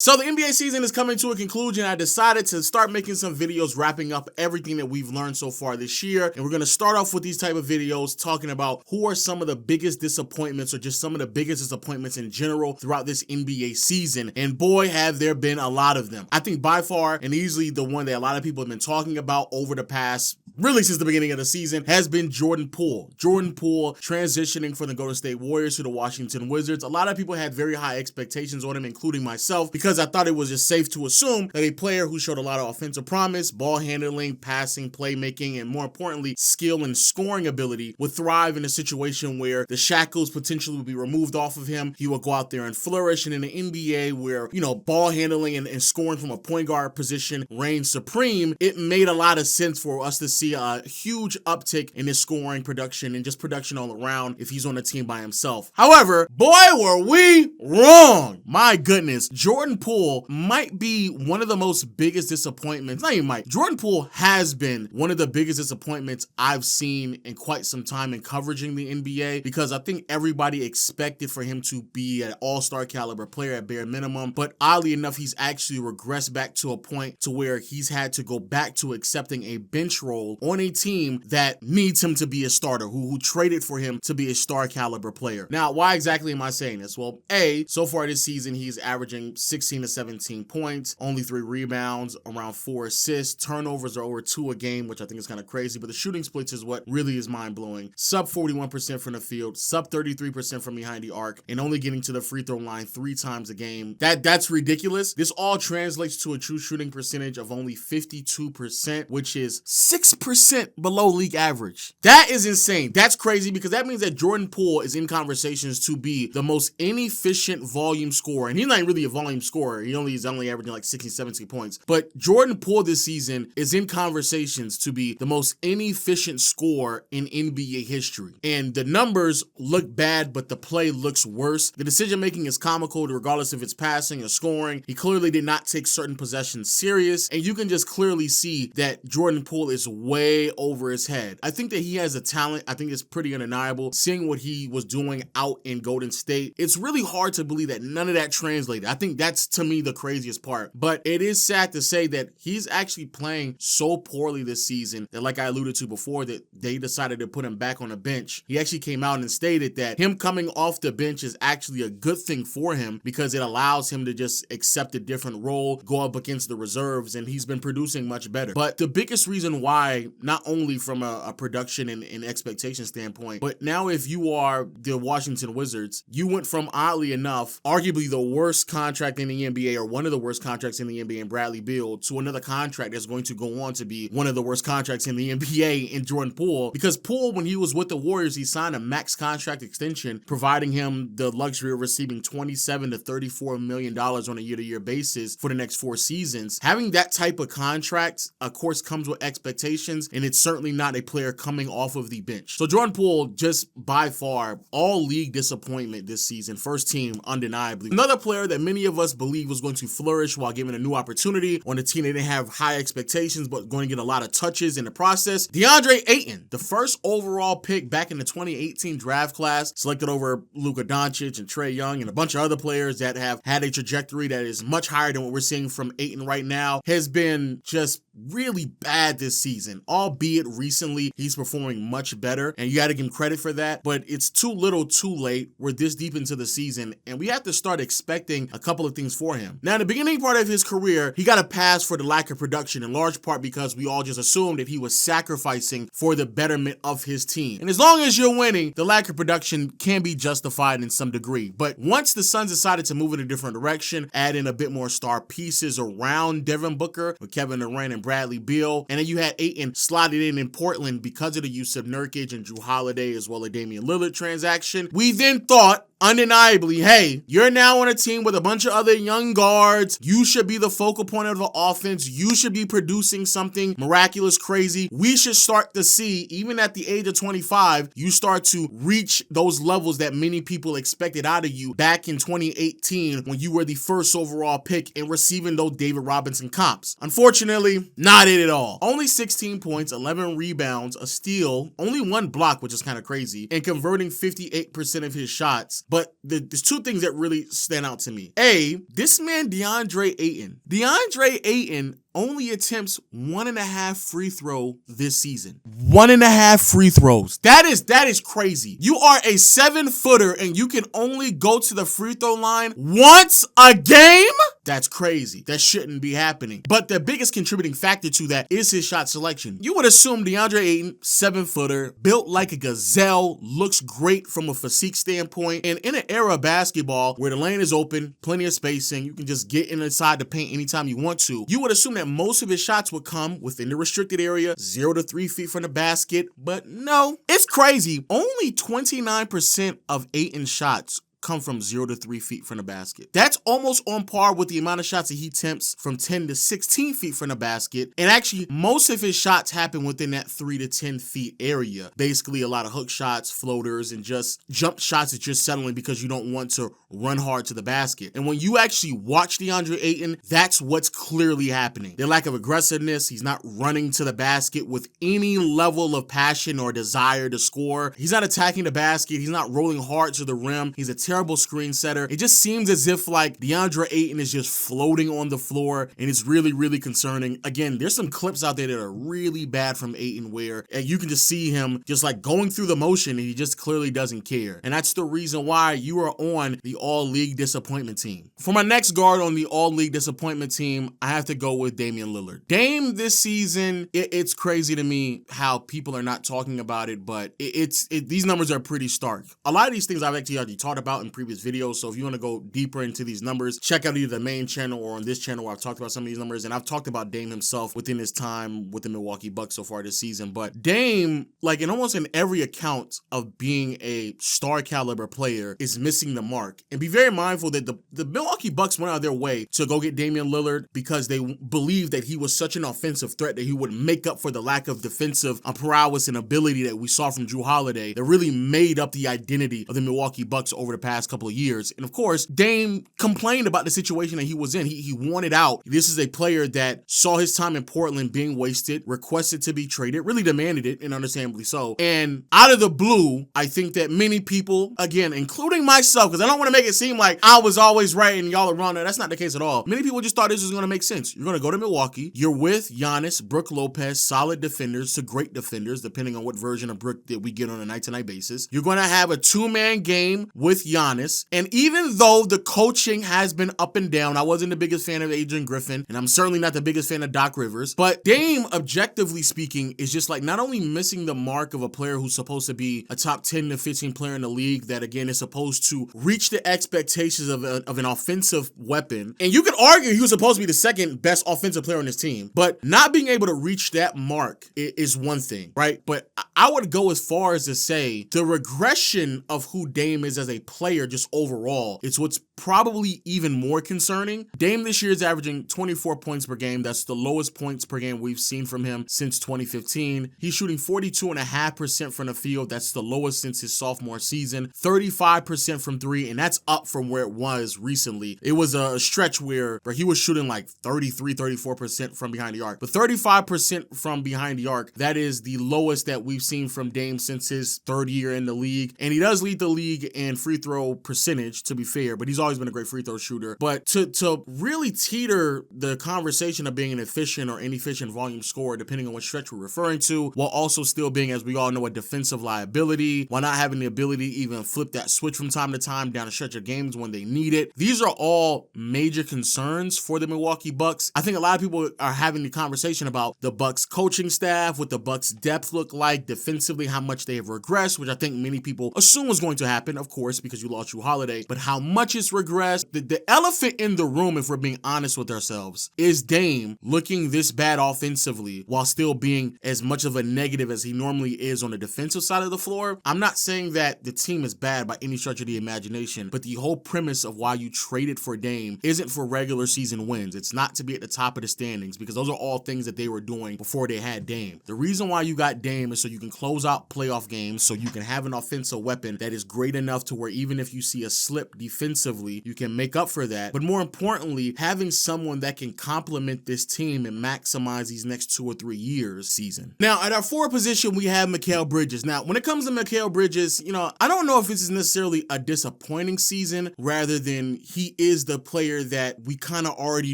So the NBA season is coming to a conclusion. I decided to start making some videos wrapping up everything that we've learned so far this year. And we're going to start off with these type of videos talking about who are some of the biggest disappointments or just some of the biggest disappointments in general throughout this NBA season. And boy, have there been a lot of them. I think by far and easily the one that a lot of people have been talking about over the past, really since the beginning of the season, has been Jordan Poole. Jordan Poole transitioning from the Golden State Warriors to the Washington Wizards. A lot of people had very high expectations on him, including myself, because I thought it was just safe to assume that a player who showed a lot of offensive promise, ball handling, passing, playmaking, and more importantly, skill and scoring ability would thrive in a situation where the shackles potentially would be removed off of him. He would go out there and flourish. And in the NBA where, ball handling and scoring from a point guard position reigns supreme, it made a lot of sense for us to see a huge uptick in his scoring production and just production all around if he's on a team by himself. However, boy, were we wrong. My goodness, Jordan Poole might be one of the most biggest disappointments. Not even might. Jordan Poole has been one of the biggest disappointments I've seen in quite some time in covering the NBA, because I think everybody expected for him to be an all-star caliber player at bare minimum. But oddly enough, he's actually regressed back to a point to where he's had to go back to accepting a bench role on a team that needs him to be a starter, who traded for him to be a star caliber player. Now, why exactly am I saying this? Well, so far this season, he's averaging 16 to 17 points, only 3 rebounds, around 4 assists. Turnovers are over 2 a game, which I think is kind of crazy, but the shooting splits is what really is mind-blowing. Sub 41% from the field, sub 33% from behind the arc, and only getting to the free throw line 3 times a game. That's ridiculous. This all translates to a true shooting percentage of only 52%, which is 6% below league average. That is insane. That's crazy, because that means that Jordan Poole is in conversations to be the most inefficient volume scorer. And he's not really a volume scorer. He's only averaging like 16, 17 points. But Jordan Poole this season is in conversations to be the most inefficient scorer in NBA history. And the numbers look bad, but the play looks worse. The decision making is comical regardless if it's passing or scoring. He clearly did not take certain possessions serious. And you can just clearly see that Jordan Poole is way over his head. I think that he has a talent. I think it's pretty undeniable. Seeing what he was doing out in Golden State, it's really hard to believe that none of that translated. I think that's, to me, the craziest part. But it is sad to say that he's actually playing so poorly this season that, like I alluded to before, that they decided to put him back on the bench. He actually came out and stated that him coming off the bench is actually a good thing for him, because it allows him to just accept a different role, go up against the reserves, and he's been producing much better. But the biggest reason why, not only from a production and expectation standpoint, but now if you are the Washington Wizards, you went from, oddly enough, arguably the worst contract in the NBA, or one of the worst contracts in the NBA in Bradley Beal, to another contract that's going to go on to be one of the worst contracts in the NBA in Jordan Poole. Because Poole, when he was with the Warriors, he signed a max contract extension, providing him the luxury of receiving $27 to $34 million on a year-to-year basis for the next 4 seasons. Having that type of contract, of course, comes with expectations, and it's certainly not a player coming off of the bench. So Jordan Poole, just by far, all league disappointment this season. First team, undeniably. Another player that many of us believe was going to flourish while given a new opportunity on a team that didn't have high expectations, but going to get a lot of touches in the process. DeAndre Ayton, the first overall pick back in the 2018 draft class, selected over Luka Doncic and Trae Young and a bunch of other players that have had a trajectory that is much higher than what we're seeing from Ayton right now, has been just really bad this season. Albeit recently, he's performing much better, and you got to give him credit for that, but it's too little too late. We're this deep into the season, and we have to start expecting a couple of things for him. Now, in the beginning part of his career, he got a pass for the lack of production, in large part because we all just assumed that he was sacrificing for the betterment of his team. And as long as you're winning, the lack of production can be justified in some degree. But once the Suns decided to move in a different direction, add in a bit more star pieces around Devin Booker with Kevin Durant and Bradley Beal, and then you had Ayton slotted in Portland because of the use of Nurkic and Drew Holiday as well as Damian Lillard transaction, we then thought, undeniably, hey, you're now on a team with a bunch of other young guards. You should be the focal point of the offense. You should be producing something miraculous, crazy. We should start to see, even at the age of 25, you start to reach those levels that many people expected out of you back in 2018 when you were the first overall pick and receiving those David Robinson comps. Unfortunately, not it at all. Only 16 points, 11 rebounds, a steal, only 1 block, which is kind of crazy, and converting 58% of his shots. But there's two things that really stand out to me. A, this man DeAndre Ayton. DeAndre Ayton only attempts 1.5 free throw this season. 1.5 free throws. That is crazy. You are a 7-footer and you can only go to the free throw line once a game? That's crazy. That shouldn't be happening. But the biggest contributing factor to that is his shot selection. You would assume DeAndre Ayton, 7-footer, built like a gazelle, looks great from a physique standpoint, and in an era of basketball where the lane is open, plenty of spacing, you can just get inside the paint anytime you want to, you would assume that most of his shots would come within the restricted area, 0 to 3 feet from the basket, but no. It's crazy. Only 29% of Ayton's shots come from 0 to 3 feet from the basket. That's almost on par with the amount of shots that he attempts from 10 to 16 feet from the basket. And actually, most of his shots happen within that 3 to 10 feet area. Basically, a lot of hook shots, floaters, and just jump shots that you're settling because you don't want to run hard to the basket. And when you actually watch DeAndre Ayton, that's what's clearly happening. The lack of aggressiveness, he's not running to the basket with any level of passion or desire to score. He's not attacking the basket. He's not rolling hard to the rim. He's a terrible screen setter. It just seems as if like DeAndre Ayton is just floating on the floor, and it's really, really concerning. Again, there's some clips out there that are really bad from Ayton where you can just see him just like going through the motion and he just clearly doesn't care. And that's the reason why you are on the all-league disappointment team. For my next guard on the all-league disappointment team, I have to go with Damian Lillard. Dame this season, it's crazy to me how people are not talking about it, but these numbers are pretty stark. A lot of these things I've actually already talked about in previous videos, so if you want to go deeper into these numbers, check out either the main channel or on this channel where I've talked about some of these numbers, and I've talked about Dame himself within his time with the Milwaukee Bucks so far this season. But Dame, like in almost in every account of being a star caliber player, is missing the mark. And be very mindful that the Milwaukee Bucks went out of their way to go get Damian Lillard because they believed that he was such an offensive threat that he would make up for the lack of defensive prowess and ability that we saw from Jrue Holiday that really made up the identity of the Milwaukee Bucks over the past couple of years. And of course, Dame complained about the situation that he was in. He wanted out. This is a player that saw his time in Portland being wasted, requested to be traded, really demanded it, and understandably so. And out of the blue, I think that many people, again, including myself, because I don't want to make it seem like I was always right and y'all are wrong. That's not the case at all. Many people just thought this was going to make sense. You're going to go to Milwaukee. You're with Giannis, Brook Lopez, solid defenders to great defenders, depending on what version of Brook that we get on a night-to-night basis. You're going to have a two-man game with Giannis. And even though the coaching has been up and down, I wasn't the biggest fan of Adrian Griffin, and I'm certainly not the biggest fan of Doc Rivers, but Dame, objectively speaking, is just like not only missing the mark of a player who's supposed to be a top 10 to 15 player in the league that, again, is supposed to reach the expectations of an offensive weapon. And you could argue he was supposed to be the second best offensive player on his team, but not being able to reach that mark is one thing, right? But I would go as far as to say the regression of who Dame is as a player just overall, it's what's probably even more concerning. Dame this year is averaging 24 points per game. That's the lowest points per game we've seen from him since 2015. He's shooting 42.5% from the field. That's the lowest since his sophomore season. 35% from three, and that's up from where it was recently. It was a stretch where he was shooting like 33, 34% from behind the arc. But 35% from behind the arc, that is the lowest that we've seen from Dame since his third year in the league. And he does lead the league in free throw percentage, to be fair, but he's always been a great free throw shooter. But to really teeter the conversation of being an efficient or inefficient volume scorer, depending on what stretch we're referring to, while also still being, as we all know, a defensive liability, while not having the ability to even flip that switch from time to time down a stretch of games when they need it. These are all major concerns for the Milwaukee Bucks. I think a lot of people are having the conversation about the Bucks coaching staff, what the Bucks depth look like defensively, how much they have regressed, which I think many people assume was going to happen, of course, because you lost Jrue Holiday, but how much it's regressed. The elephant in the room, if we're being honest with ourselves, is Dame looking this bad offensively while still being as much of a negative as he normally is on the defensive side of the floor. I'm not saying that the team is bad by any stretch of the imagination, but the whole premise of why you traded for Dame isn't for regular season wins. It's not to be at the top of the standings, because those are all things that they were doing before they had Dame. The reason why you got Dame is so you can close out playoff games, so you can have an offensive weapon that is great enough to where even even if you see a slip defensively, you can make up for that. But more importantly, having someone that can complement this team and maximize these next 2 or 3 years season. Now, at our forward position, we have Mel Bridges. Now, when it comes to Mel Bridges, I don't know if this is necessarily a disappointing season rather than he is the player that we kind of already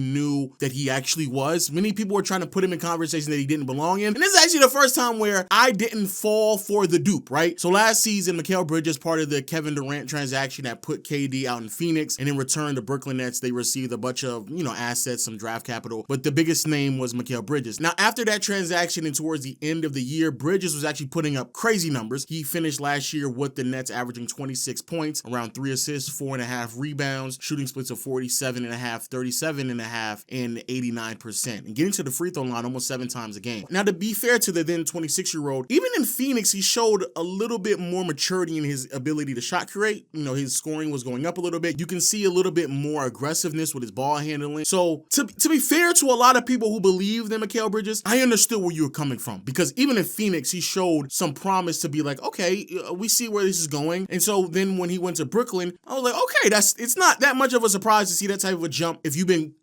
knew that he actually was. Many people were trying to put him in conversation that he didn't belong in. And this is actually the first time where I didn't fall for the dupe, right? So last season, Mel Bridges, part of the Kevin Durant transaction that put KD out in Phoenix, and in return, the Brooklyn Nets, they received a bunch of, assets, some draft capital, but the biggest name was Mel Bridges. Now, after that transaction and towards the end of the year, Bridges was actually putting up crazy numbers. He finished last year with the Nets averaging 26 points, around 3 assists, 4.5 rebounds, shooting splits of 47.5, 37.5, and 89%. And getting to the free throw line almost 7 times a game. Now, to be fair to the then 26-year-old, even in Phoenix, he showed a little bit more maturity in his ability to shot create. His scoring was going up a little bit. You can see a little bit more aggressiveness with his ball handling. So to be fair to a lot of people who believed in Mel Bridges, I understood where you were coming from, because even in Phoenix, he showed some promise to be like, okay, we see where this is going. And so then when he went to Brooklyn, I was like, okay, it's not that much of a surprise to see that type of a jump if you've been,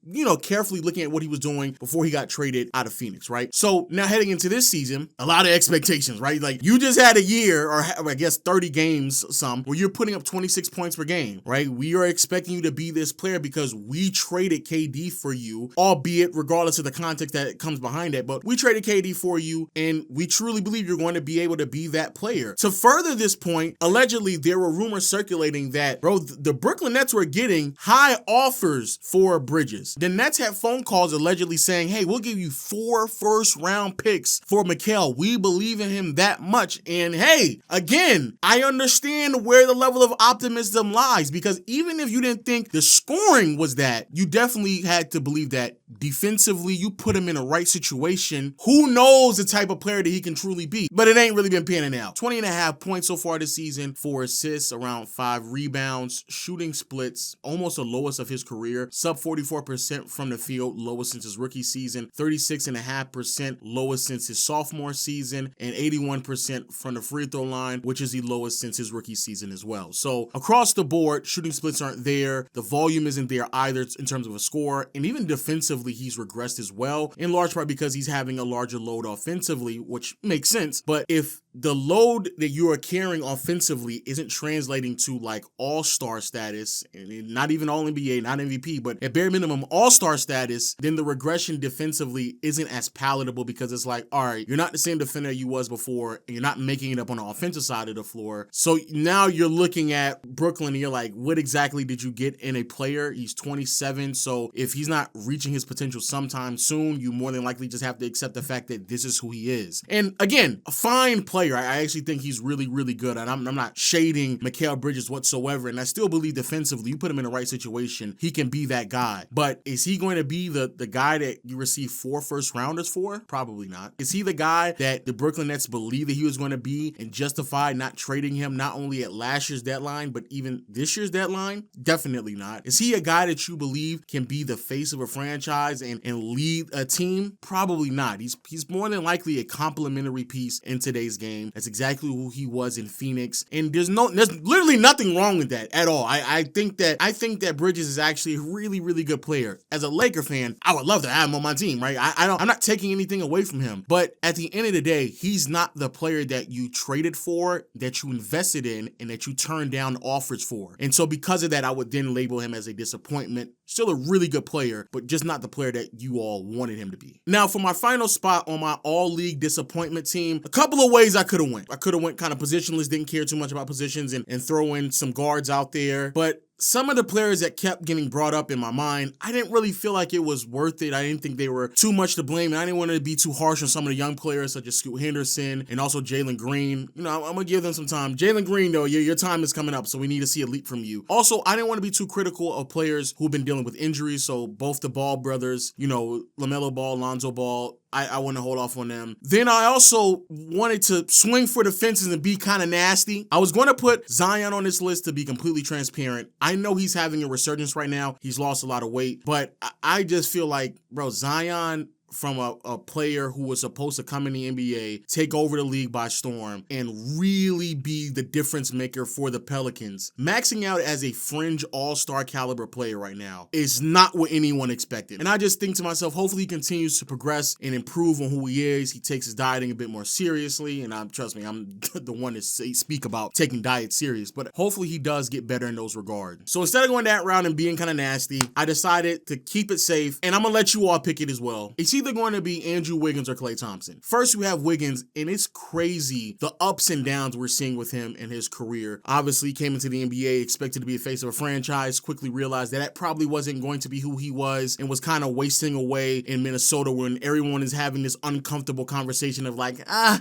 carefully looking at what he was doing before he got traded out of Phoenix, right? So now heading into this season, a lot of expectations, right? Like, you just had a year, or I guess 30 games, where you're putting up 26 points per game, right? We are expecting you to be this player because we traded KD for you, albeit regardless of the context that comes behind it, but we traded KD for you, and we truly believe you're going to be able to be that player. To further this point, allegedly, there were rumors circulating that, the Brooklyn Nets were getting high offers for Bridges. The Nets had phone calls allegedly saying, hey, we'll give you 4 first-round picks for Mel. We believe in him that much. And hey, again, I understand where the level of optimism lies, because even if you didn't think the scoring was that, you definitely had to believe that defensively, you put him in the right situation. Who knows the type of player that he can truly be? But it ain't really been panning out. 20.5 points so far this season, 4 assists, around 5 rebounds, shooting splits, almost the lowest of his career, sub 44% from the field, lowest since his rookie season, 36.5% lowest since his sophomore season, and 81% from the free throw line, which is the lowest since his rookie season as well. So across the board, shooting splits aren't there. The volume isn't there either in terms of a score, and even defensively, he's regressed as well, in large part because he's having a larger load offensively, which makes sense. But if the load that you are carrying offensively isn't translating to like all-star status, and not even all-NBA, not MVP, but at bare minimum all-star status, then the regression defensively isn't as palatable, because it's like, all right, you're not the same defender you was before, and you're not making it up on the offensive side of the floor. So now you're looking at Brooklyn and you're like, what exactly did you get in a player? He's 27, so if he's not reaching his potential sometime soon, you more than likely just have to accept the fact that this is who he is. And again, a fine player. I actually think he's really, really good, and I'm not shading Mel Bridges whatsoever, and I still believe defensively, you put him in the right situation, he can be that guy. But is he going to be the guy that you receive 4 first-rounders for? Probably not. Is he the guy that the Brooklyn Nets believe that he was going to be and justify not trading him not only at last year's deadline, but even this year's deadline? Definitely not. Is he a guy that you believe can be the face of a franchise and lead a team? Probably not. He's more than likely a complimentary piece in today's game. That's exactly who he was in Phoenix, and there's literally nothing wrong with that at all. I think that Bridges is actually a really, really good player. As a Laker fan, I would love to have him on my team, right? I'm not taking anything away from him, but at the end of the day, he's not the player that you traded for, that you invested in, and that you turned down offers for. And so because of that, I would then label him as a disappointment. Still a really good player, but just not the player that you all wanted him to be. Now, for my final spot on my all-league disappointment team, a couple of ways I could have went. I could have went kind of positionless, didn't care too much about positions, and throw in some guards out there. But some of the players that kept getting brought up in my mind, I didn't really feel like it was worth it. I didn't think they were too much to blame, and I didn't want to be too harsh on some of the young players such as Scoot Henderson and also Jalen Green. I'm going to give them some time. Jalen Green, though, your time is coming up, so we need to see a leap from you. Also, I didn't want to be too critical of players who've been dealing with injuries, so both the Ball brothers, LaMelo Ball, Lonzo Ball, I want to hold off on them. Then I also wanted to swing for the fences and be kind of nasty. I was going to put Zion on this list to be completely transparent. I know he's having a resurgence right now. He's lost a lot of weight, but I just feel like, bro, Zion from a player who was supposed to come in the NBA, take over the league by storm, and really be the difference maker for the Pelicans. Maxing out as a fringe all-star caliber player right now is not what anyone expected. And I just think to myself, hopefully he continues to progress and improve on who he is. He takes his dieting a bit more seriously, and trust me, I'm the one to speak about taking diet serious, but hopefully he does get better in those regards. So instead of going that route and being kind of nasty, I decided to keep it safe, and I'm gonna let you all pick it as well. It's either going to be Andrew Wiggins or Klay Thompson. First, we have Wiggins, and it's crazy the ups and downs we're seeing with him in his career. Obviously, came into the NBA expected to be a face of a franchise, quickly realized that probably wasn't going to be who he was, and was kind of wasting away in Minnesota when everyone is having this uncomfortable conversation of like,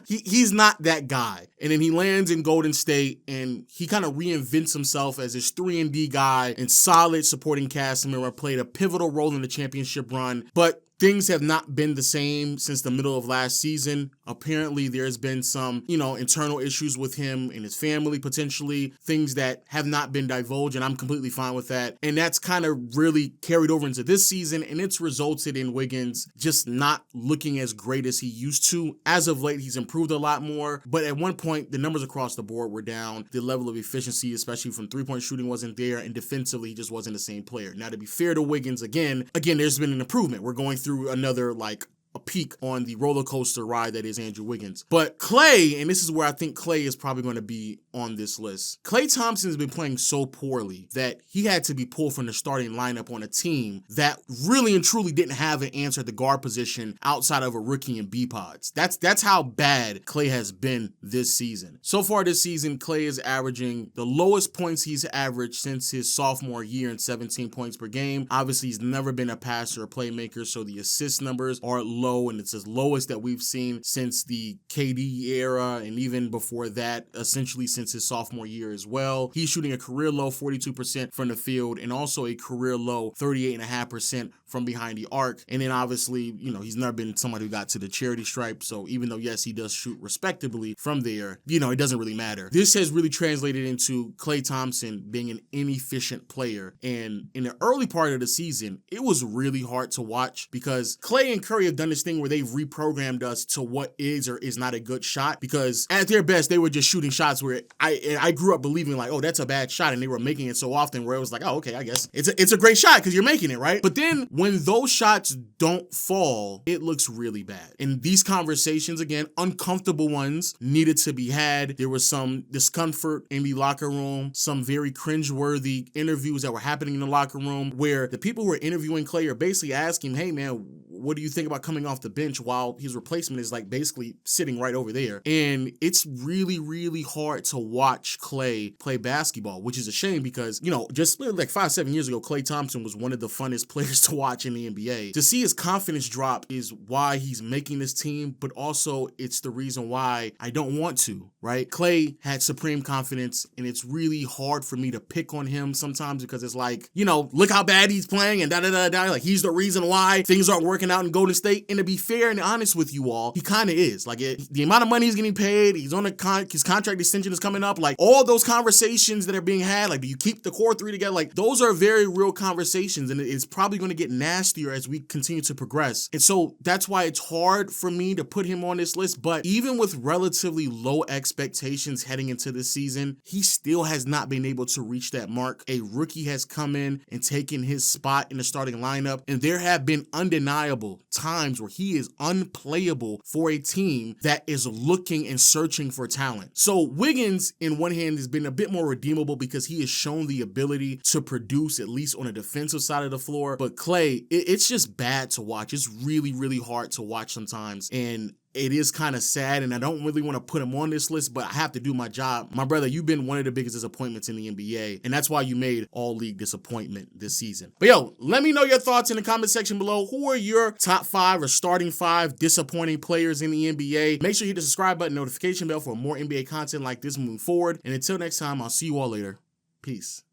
he's not that guy. And then he lands in Golden State, and he kind of reinvents himself as this 3-and-D guy and solid supporting cast member, played a pivotal role in the championship run. But things have not been the same since the middle of last season. Apparently, there's been some, internal issues with him and his family, potentially, things that have not been divulged, and I'm completely fine with that. And that's kind of really carried over into this season, and it's resulted in Wiggins just not looking as great as he used to. As of late, he's improved a lot more, but at one point, the numbers across the board were down. The level of efficiency, especially from three-point shooting, wasn't there, and defensively, he just wasn't the same player. Now, to be fair to Wiggins, again, there's been an improvement. We're going through another a peak on the roller coaster ride that is Andrew Wiggins. But Klay, and this is where I think Klay is probably going to be on this list. Klay Thompson has been playing so poorly that he had to be pulled from the starting lineup on a team that really and truly didn't have an answer at the guard position outside of a rookie and B-Pods. That's how bad Klay has been this season. So far this season, Klay is averaging the lowest points he's averaged since his sophomore year in 17 points per game. Obviously, he's never been a passer or playmaker, so the assist numbers are low, and it's as lowest that we've seen since the KD era, and even before that, essentially since his sophomore year as well. He's shooting a career low 42% from the field, and also a career low 38.5% from behind the arc. And then obviously, he's never been somebody who got to the charity stripe, so even though, yes, he does shoot respectably from there, it doesn't really matter. This has really translated into Klay Thompson being an inefficient player, and in the early part of the season, it was really hard to watch because Klay and Curry have done this thing where they've reprogrammed us to what is or is not a good shot, because at their best, they were just shooting shots where I grew up believing like, oh, that's a bad shot, and they were making it so often where it was like, oh, okay, I guess it's a great shot because you're making it, right? But then when those shots don't fall, it looks really bad. And these conversations, again, uncomfortable ones, needed to be had. There was some discomfort in the locker room, some very cringeworthy interviews that were happening in the locker room where the people who are interviewing Klay are basically asking, hey man, what do you think about coming off the bench, while his replacement is like basically sitting right over there? And it's really, really hard to watch Klay play basketball, which is a shame because, just like 5-7 years ago, Klay Thompson was one of the funnest players to watch in the NBA. To see his confidence drop is why he's making this team, but also it's the reason why I don't want to, right? Klay had supreme confidence, and it's really hard for me to pick on him sometimes because it's like, look how bad he's playing and da-da-da-da, like he's the reason why things aren't working out in Golden State. And to be fair and honest with you all, he kind of is. Like the amount of money he's getting paid, he's on his contract extension is coming up, like all those conversations that are being had, like do you keep the core three together? Like those are very real conversations, and it's probably going to get nastier as we continue to progress. And so that's why it's hard for me to put him on this list. But even with relatively low expectations heading into this season, he still has not been able to reach that mark. A rookie has come in and taken his spot in the starting lineup, and there have been undeniable times where he is unplayable for a team that is looking and searching for talent. So Wiggins, in one hand, has been a bit more redeemable because he has shown the ability to produce, at least on a defensive side of the floor. But Klay, it's just bad to watch. It's really, really hard to watch sometimes. And it is kind of sad, and I don't really want to put him on this list, but I have to do my job. My brother, you've been one of the biggest disappointments in the NBA, and that's why you made all-league disappointment this season. But yo, let me know your thoughts in the comment section below. Who are your top 5 or starting 5 disappointing players in the NBA? Make sure you hit the subscribe button, notification bell for more NBA content like this moving forward. And until next time, I'll see you all later. Peace.